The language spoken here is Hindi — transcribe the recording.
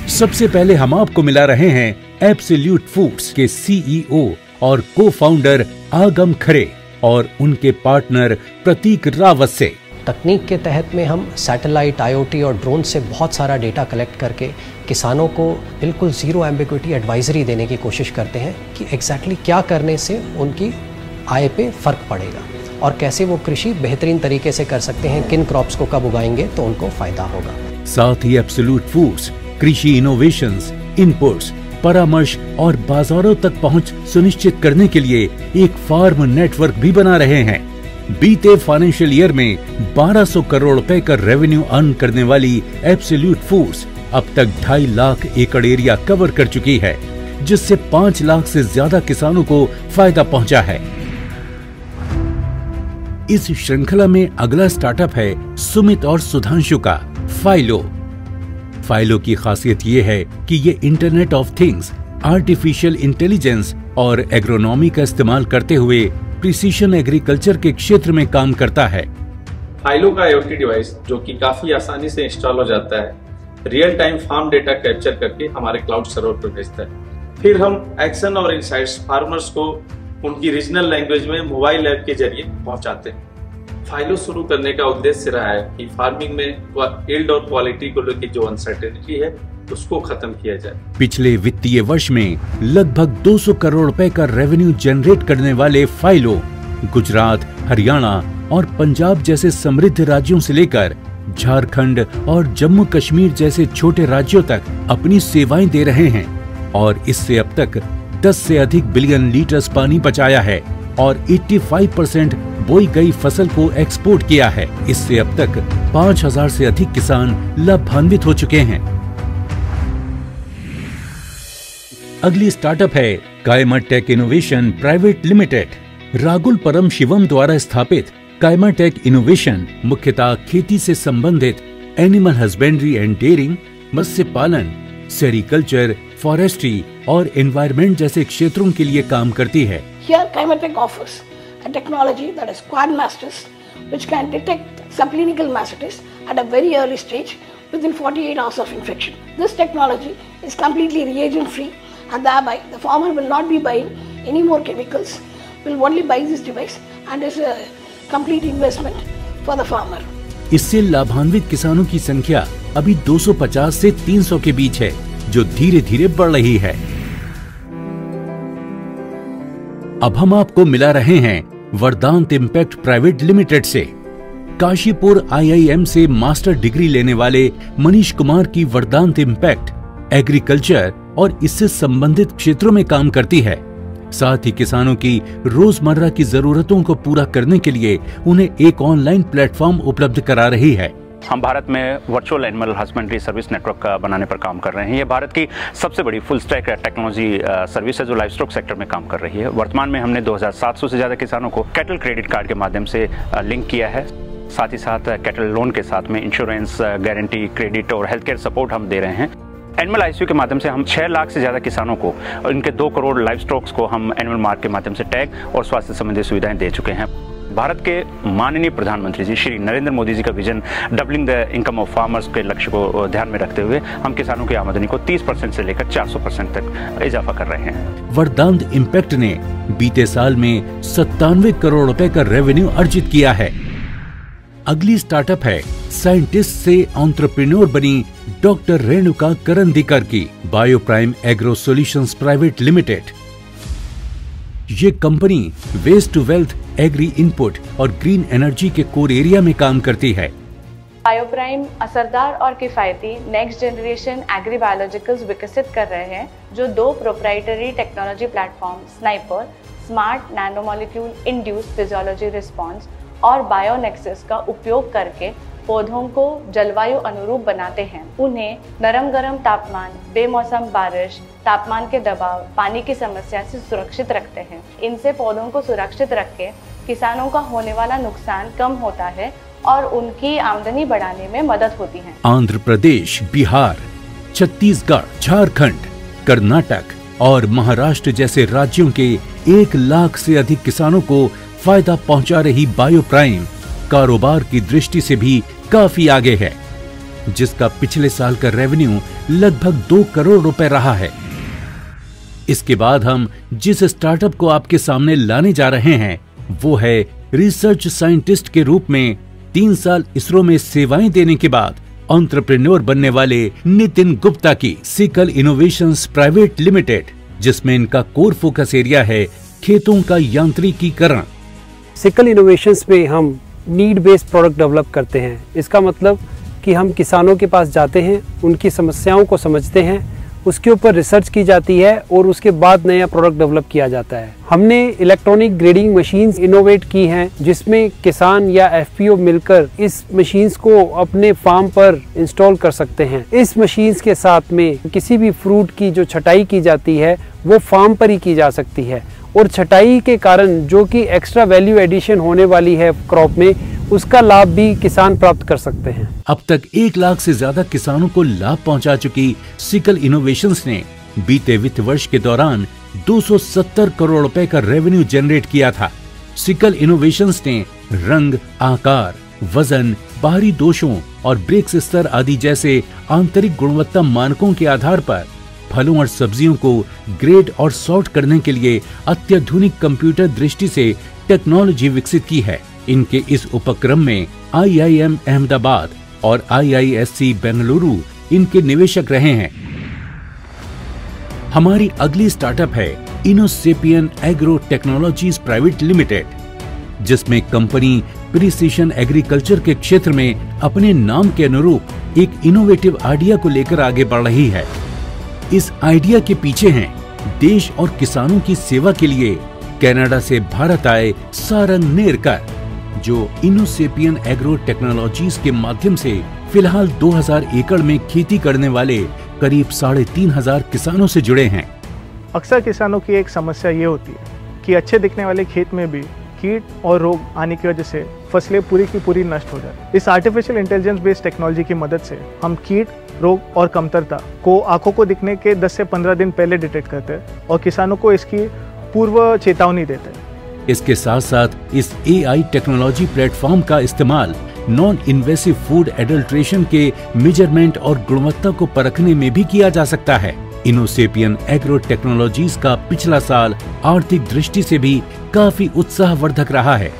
सबसे पहले हम आपको मिला रहे हैं एब्सोल्यूट फूड्स के CEO और को-फाउंडर आगम खरे और उनके पार्टनर प्रतीक रावत से। तकनीक के तहत में हम सैटेलाइट, IoT और ड्रोन से बहुत सारा डेटा कलेक्ट करके किसानों को बिल्कुल ज़ीरो एम्बिग्विटी एडवाइजरी देने की कोशिश करते हैं कि एग्जैक्टली क्या करने से उनकी आय पे फ़र्क पड़ेगा और कैसे वो कृषि बेहतरीन तरीके से कर सकते हैं, किन क्रॉप्स को कब उगाएंगे तो उनको फ़ायदा होगा। साथ ही एब्सोल्यूट फूड्स कृषि इनोवेशंस, इनपुट्स, परामर्श और बाजारों तक पहुंच सुनिश्चित करने के लिए एक फार्म नेटवर्क भी बना रहे हैं। बीते फाइनेंशियल ईयर में 1200 करोड़ रुपए का रेवेन्यू अर्न करने वाली एब्सोल्यूट फूड्स अब तक 2.5 लाख एकड़ एरिया कवर कर चुकी है, जिससे 5 लाख से ज्यादा किसानों को फायदा पहुंचा है। इस श्रृंखला में अगला स्टार्टअप है सुमित और सुधांशु का फाइलो। फाइलो की खासियत ये है कि ये internet of things, artificial intelligence और एग्रोनॉमी का इस्तेमाल करते हुए प्रिसीशन एग्रीकल्चर के क्षेत्र में काम करता है। फाइलो का IoT डिवाइस जो कि काफी आसानी से इंस्टॉल हो जाता है, real time farm data capture करके हमारे क्लाउड सर्वर पर भेजता है। फिर हम एक्शन और इनसाइट्स फार्मर्स को उनकी रीजनल लैंग्वेज में मोबाइल ऐप के जरिए पहुंचाते हैं। फाइलो शुरू करने का उद्देश्य रहा है कि फार्मिंग में यील्ड और क्वालिटी को लेकर जो अनसर्टेनिटी है उसको खत्म किया जाए। पिछले वित्तीय वर्ष में लगभग 200 करोड़ रुपए का रेवेन्यू जनरेट करने वाले फाइलो गुजरात, हरियाणा और पंजाब जैसे समृद्ध राज्यों से लेकर झारखंड और जम्मू कश्मीर जैसे छोटे राज्यों तक अपनी सेवाएं दे रहे हैं और इससे अब तक 10 से अधिक बिलियन लीटर्स पानी बचाया है और 85% बोई गई फसल को एक्सपोर्ट किया है। इससे अब तक 5000 से अधिक किसान लाभान्वित हो चुके हैं। अगली स्टार्टअप है कायमा टेक इनोवेशन प्राइवेट लिमिटेड। रागुल परम शिवम द्वारा स्थापित कायमा टेक इनोवेशन मुख्यतः खेती से संबंधित एनिमल हस्बेंड्री एंड डेयरिंग, मत्स्य पालन, सेरिकल्चर, फॉरेस्ट्री और एनवायरनमेंट जैसे क्षेत्रों के लिए काम करती है। Here, Kaima Tech offers a technology that is quad masters, which can detect subclinical mastitis at a very early stage within 48 hours of infection. This technology is completely reagent free, and thereby the farmer will not be buying any more chemicals, will only buy this device, and is a complete investment for the farmer. इससे लाभान्वित किसानों की संख्या अभी 250 से 300 के बीच है, जो धीरे धीरे बढ़ रही है। अब हम आपको मिला रहे हैं वरदांत इम्पैक्ट प्राइवेट लिमिटेड से। काशीपुर IIM से मास्टर डिग्री लेने वाले मनीष कुमार की वरदांत इम्पैक्ट एग्रीकल्चर और इससे संबंधित क्षेत्रों में काम करती है। साथ ही किसानों की रोजमर्रा की जरूरतों को पूरा करने के लिए उन्हें एक ऑनलाइन प्लेटफॉर्म उपलब्ध करा रही है। हम भारत में virtual animal husbandry service network बनाने पर काम कर रहे हैं। ये भारत की सबसे बड़ी फुल स्टैक टेक्नोलॉजी सर्विस है जो लाइव स्टॉक सेक्टर में काम कर रही है। वर्तमान में हमने 2700 से ज़्यादा किसानों को कैटल क्रेडिट कार्ड के माध्यम से लिंक किया है। साथ ही साथ कैटल लोन के साथ में इंश्योरेंस, गारंटी, क्रेडिट और हेल्थ केयर सपोर्ट हम दे रहे हैं। एनिमल ICU के माध्यम से हम 6 लाख से ज़्यादा किसानों को और इनके 2 करोड़ लाइव स्टॉक्स को हम एनिमल मार्क के माध्यम से टैग और स्वास्थ्य संबंधी सुविधाएं दे चुके हैं। भारत के माननीय प्रधानमंत्री जी श्री नरेंद्र मोदी जी का vision doubling the income of farmers के लक्ष्य को ध्यान में रखते हुए हम किसानों की आमदनी को 30% से लेकर 400% तक इजाफा कर रहे हैं। वरदांत इम्पैक्ट ने बीते साल में 97 करोड़ रुपए का रेवेन्यू अर्जित किया है। अगली स्टार्टअप है साइंटिस्ट से एंटरप्रेन्योर बनी डॉक्टर रेणुका करंदीकर की Bioprime agro solutions private limited. ये company waste to wealth, agri input और ग्रीन एनर्जी के कोर एरिया में काम करती है। बायोप्राइम असरदार और किफायती नेक्स्ट जनरेशन एग्री बायोलॉजिकल्स विकसित कर रहे हैं जो 2 proprietary technology platform sniper, smart nanomolecule induced physiology response और बायोनेक्सिस का उपयोग करके पौधों को जलवायु अनुरूप बनाते हैं। उन्हें नरम गरम तापमान, बेमौसम बारिश, तापमान के दबाव, पानी की समस्या से सुरक्षित रखते हैं। इनसे पौधों को सुरक्षित रख के किसानों का होने वाला नुकसान कम होता है और उनकी आमदनी बढ़ाने में मदद होती है। आंध्र प्रदेश, बिहार, छत्तीसगढ़, झारखंड, कर्नाटक और महाराष्ट्र जैसे राज्यों के 1 लाख से अधिक किसानों को फायदा पहुंचा रही बायोप्राइम कारोबार की दृष्टि से भी काफी आगे है। जिसका पिछले साल का रेवेन्यू लगभग 2 करोड़ रुपए रहा है। इसके बाद हम जिस स्टार्टअप को आपके सामने लाने जा रहे हैं वो है रिसर्च साइंटिस्ट के रूप में 3 साल इसरो में सेवाएं देने के बाद एंटरप्रेन्योर बनने वाले नितिन गुप्ता की सिकल इनोवेशंस प्राइवेट लिमिटेड, जिसमें इनका कोर फोकस एरिया है खेतों का यांत्रिकीकरण। सिकल इनोवेशंस में हम नीड बेस्ड प्रोडक्ट डेवलप करते हैं। इसका मतलब कि हम किसानों के पास जाते हैं, उनकी समस्याओं को समझते हैं, उसके ऊपर रिसर्च की जाती है और उसके बाद नया प्रोडक्ट डेवलप किया जाता है। हमने इलेक्ट्रॉनिक ग्रेडिंग मशीन्स इनोवेट की हैं, जिसमें किसान या एफपीओ मिलकर इस मशीन्स को अपने फार्म पर इंस्टॉल कर सकते हैं। इस मशीन्स के साथ में किसी भी फ्रूट की जो छटाई की जाती है वो फार्म पर ही की जा सकती है और छटाई के कारण जो कि एक्स्ट्रा वैल्यू एडिशन होने वाली है क्रॉप में, उसका लाभ भी किसान प्राप्त कर सकते हैं। अब तक 1 लाख से ज्यादा किसानों को लाभ पहुंचा चुकी सिकल इनोवेशंस ने बीते वित्त वर्ष के दौरान 270 करोड़ रुपए का रेवेन्यू जनरेट किया था। सिकल इनोवेशंस ने रंग, आकार, वजन, बाहरी दोषों और ब्रेक्स स्तर आदि जैसे आंतरिक गुणवत्ता मानकों के आधार पर फलों और सब्जियों को ग्रेड और सॉर्ट करने के लिए अत्याधुनिक कंप्यूटर दृष्टि से टेक्नोलॉजी विकसित की है। इनके इस उपक्रम में IIM अहमदाबाद और IISc बेंगलुरु इनके निवेशक रहे हैं। हमारी अगली स्टार्टअप है इनोसेपियन एग्रो टेक्नोलॉजीज प्राइवेट लिमिटेड, जिसमें कंपनी प्रिसीशन एग्रीकल्चर के क्षेत्र में अपने नाम के अनुरूप एक इनोवेटिव आइडिया को लेकर आगे बढ़ रही है। इस आइडिया के पीछे हैं देश और किसानों की सेवा के लिए कनाडा से भारत आए सारंग नेरकर, जो इनोसेपियन एग्रो टेक्नोलॉजीज के माध्यम से फिलहाल 2000 एकड़ में खेती करने वाले करीब 3500 किसानों से जुड़े हैं। अक्सर किसानों की एक समस्या ये होती है कि अच्छे दिखने वाले खेत में भी कीट और रोग आने की वजह से फसलें पूरी की पूरी नष्ट हो जाती है। इस आर्टिफिशियल इंटेलिजेंस बेस्ड टेक्नोलॉजी की मदद से हम कीट, रोग और कमतरता को आंखों को दिखने के 10 से 15 दिन पहले डिटेक्ट करते हैं और किसानों को इसकी पूर्व चेतावनी देते हैं। इसके साथ साथ इस AI टेक्नोलॉजी प्लेटफॉर्म का इस्तेमाल नॉन इन्वेसिव फूड एडल्ट्रेशन के मेजरमेंट और गुणवत्ता को परखने में भी किया जा सकता है। इनोसेपियन एग्रो टेक्नोलॉजीज का पिछला साल आर्थिक दृष्टि से भी काफी उत्साहवर्धक रहा है।